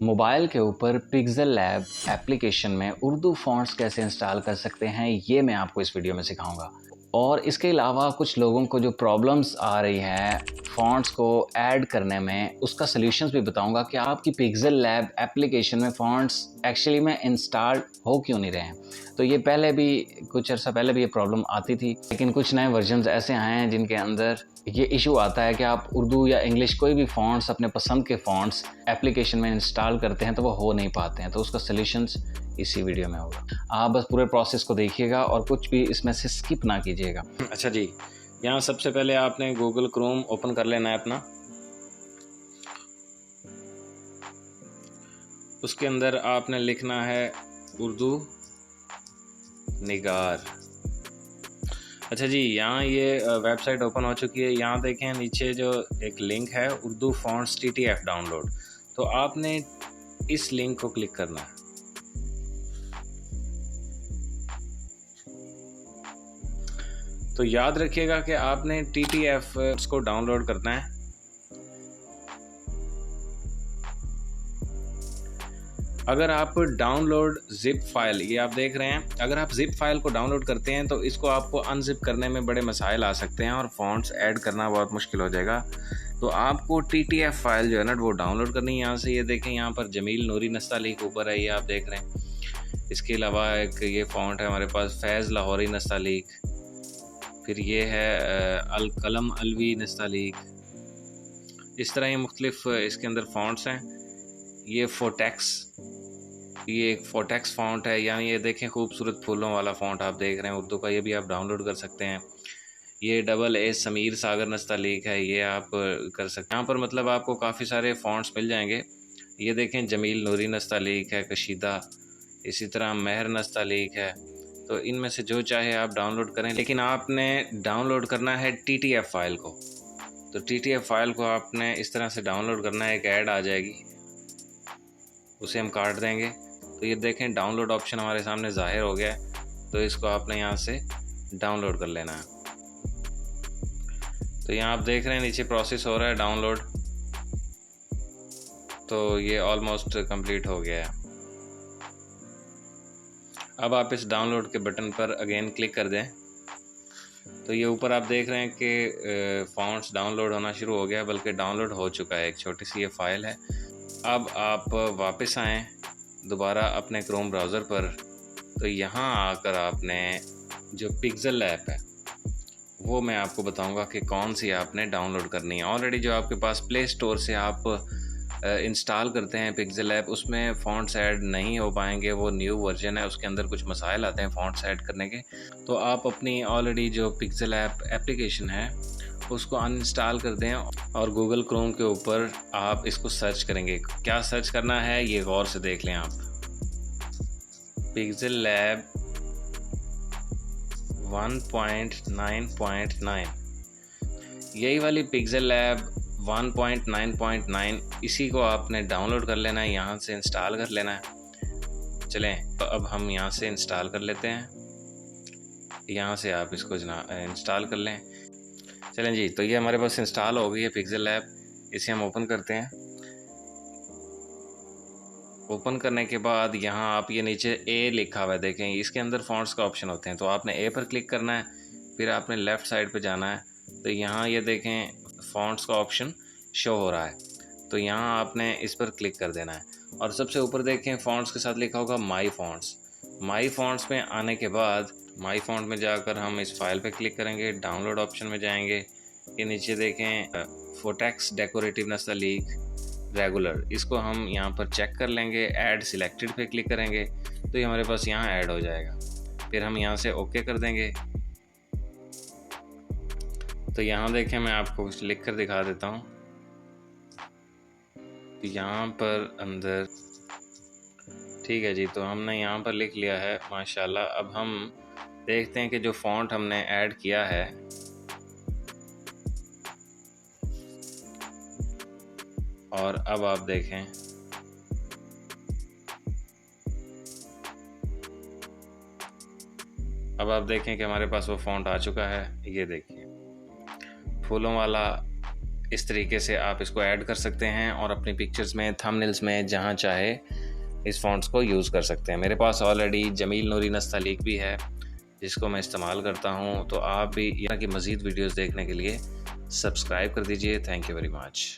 Mobile के ऊपर pixel lab application में उर्दू फ़ॉन्ट्स कैसे इंस्टॉल कर सकते हैं, ये मैं आपको इस वीडियो में सिखाऊंगा। और इसके अलावा कुछ लोगों को जो प्रॉब्लम्स आ रही है फ़ॉन्ट्स को ऐड करने में, उसका सॉल्यूशंस भी बताऊंगा कि आपकी पिक्सेल लैब एप्लीकेशन में फ़ॉन्ट्स एक्चुअली में इंस्टॉल हो क्यों नहीं रहे हैं। तो ये पहले भी कुछ अर्सा पहले भी ये प्रॉब्लम आती थी, लेकिन कुछ नए वर्जन्स ऐसे आए हैं जिनके अंदर ये इशू आता है कि आप उर्दू या इंग्लिश कोई भी फ़ॉन्ट्स, अपने पसंद के फ़ॉन्ट्स एप्लीकेशन में इंस्टॉल करते हैं तो वो हो नहीं पाते हैं। तो उसका सॉल्यूशंस इसी वीडियो में होगा। आप बस पूरे प्रोसेस को देखिएगा और कुछ भी इसमें से स्किप ना कीजिएगा। अच्छा जी, यहाँ सबसे पहले आपने गूगल क्रोम ओपन कर लेना है अपना। उसके अंदर आपने लिखना है उर्दू निगार। अच्छा जी, यहाँ ये वेबसाइट ओपन हो चुकी है। यहाँ देखें नीचे जो एक लिंक है उर्दू फॉन्ट्स TTF डाउनलोड, तो आपने इस लिंक को क्लिक करना है। तो याद रखिएगा कि आपने TTF को डाउनलोड करना है। अगर आप डाउनलोड जिप फाइल, ये आप देख रहे हैं, अगर आप जिप फाइल को डाउनलोड करते हैं तो इसको आपको अनजिप करने में बड़े मसाइल आ सकते हैं और फॉन्ट्स ऐड करना बहुत मुश्किल हो जाएगा। तो आपको TTF फाइल जो है ना वो डाउनलोड करनी है। यहाँ से ये देखें, यहाँ पर जमील नूरी नस्तालीक ऊपर है, ये आप देख रहे हैं। इसके अलावा एक ये फ़ॉन्ट है हमारे पास फैज़ लाहौरी नस्तालीक, फिर ये है अल कलम अलवी नस्तालीक। इस तरह ये मुख्तलिफ इसके अंदर फ़ॉन्ट्स हैं। ये फोटेक्स, ये एक फोटेक्स फ़ॉन्ट है। यानी ये देखें खूबसूरत फूलों वाला फ़ॉन्ट आप देख रहे हैं उर्दू का, ये भी आप डाउनलोड कर सकते हैं। ये AA समीर सागर नस्तालीक है, ये आप कर सकते हैं। यहाँ पर मतलब आपको काफ़ी सारे फ़ॉन्ट्स मिल जाएंगे। ये देखें जमील नूरी नस्तालीक है, कशीदा, इसी तरह महर नस्तालीक है। तो इनमें से जो चाहे आप डाउनलोड करें, लेकिन आपने डाउनलोड करना है TTF फाइल को। तो TTF फाइल को आपने इस तरह से डाउनलोड करना है। एक ऐड आ जाएगी, उसे हम काट देंगे। तो ये देखें डाउनलोड ऑप्शन हमारे सामने ज़ाहिर हो गया है। तो इसको आपने यहाँ से डाउनलोड कर लेना है। तो यहाँ आप देख रहे हैं नीचे प्रोसेस हो रहा है डाउनलोड। तो ये ऑलमोस्ट कंप्लीट हो गया है। अब आप इस डाउनलोड के बटन पर अगेन क्लिक कर दें। तो ये ऊपर आप देख रहे हैं कि फ़ॉन्ट्स डाउनलोड होना शुरू हो गया, बल्कि डाउनलोड हो चुका है। एक छोटी सी ये फ़ाइल है। अब आप वापस आएँ दोबारा अपने क्रोम ब्राउज़र पर। तो यहाँ आकर आपने जो पिक्सेल ऐप है वो मैं आपको बताऊंगा कि कौन सी आपने डाउनलोड करनी है। ऑलरेडी जो आपके पास प्ले स्टोर से आप इंस्टॉल करते हैं पिक्सेल ऐप, उसमें फ़ॉन्ट्स ऐड नहीं हो पाएंगे। वो न्यू वर्जन है, उसके अंदर कुछ मसाइल आते हैं फ़ॉन्ट्स ऐड करने के। तो आप अपनी ऑलरेडी जो पिक्सेल ऐप एप्लीकेशन है उसको अनइंस्टॉल कर दें और गूगल क्रोम के ऊपर आप इसको सर्च करेंगे। क्या सर्च करना है ये गौर से देख लें आप। पिक्सेल लैब 1.9.9, यही वाली पिक्सेल लैब 1.9.9, इसी को आपने डाउनलोड कर लेना है, यहाँ से इंस्टॉल कर लेना है। चलें, तो अब हम यहाँ से इंस्टॉल कर लेते हैं। यहाँ से आप इसको इंस्टॉल कर लें। चलें जी, तो ये हमारे पास इंस्टॉल हो गई है पिक्सेल लैब। इसे हम ओपन करते हैं। ओपन करने के बाद यहाँ आप ये नीचे A लिखा हुआ है, देखें इसके अंदर फ़ॉन्ट्स का ऑप्शन होते हैं। तो आपने A पर क्लिक करना है, फिर आपने लेफ़्ट साइड पे जाना है। तो यहाँ ये देखें फ़ॉन्ट्स का ऑप्शन शो हो रहा है। तो यहाँ आपने इस पर क्लिक कर देना है और सबसे ऊपर देखें फ़ॉन्ट्स के साथ लिखा होगा माई फ़ॉन्ट्स। माई फ़ॉन्ट्स में आने के बाद माई फ़ॉन्ट में जाकर हम इस फाइल पे क्लिक करेंगे, डाउनलोड ऑप्शन में जाएंगे। ये नीचे देखें फोटेक्स डेकोरेटिव नस्तालीक रेगुलर, इसको हम यहाँ पर चेक कर लेंगे। ऐड सिलेक्टेड पे क्लिक करेंगे तो ये हमारे पास यहाँ ऐड हो जाएगा। फिर हम यहाँ से ओके कर देंगे। तो यहाँ देखें, मैं आपको कुछ लिख कर दिखा देता हूँ। यहाँ पर अंदर ठीक है जी, तो हमने यहाँ पर लिख लिया है माशाल्लाह। अब हम देखते हैं कि जो फ़ॉन्ट हमने ऐड किया है और अब आप देखें कि हमारे पास वो फ़ॉन्ट आ चुका है। ये देखिए फूलों वाला इस तरीके से आप इसको ऐड कर सकते हैं और अपनी पिक्चर्स में, थंबनेल्स में, जहाँ चाहे इस फ़ॉन्ट्स को यूज़ कर सकते हैं। मेरे पास ऑलरेडी जमील नूरी नस्तालीक भी है जिसको मैं इस्तेमाल करता हूँ, तो आप भी यहाँ की मज़ीद वीडियोज़ देखने के लिए सब्सक्राइब कर दीजिए। Thank you very much.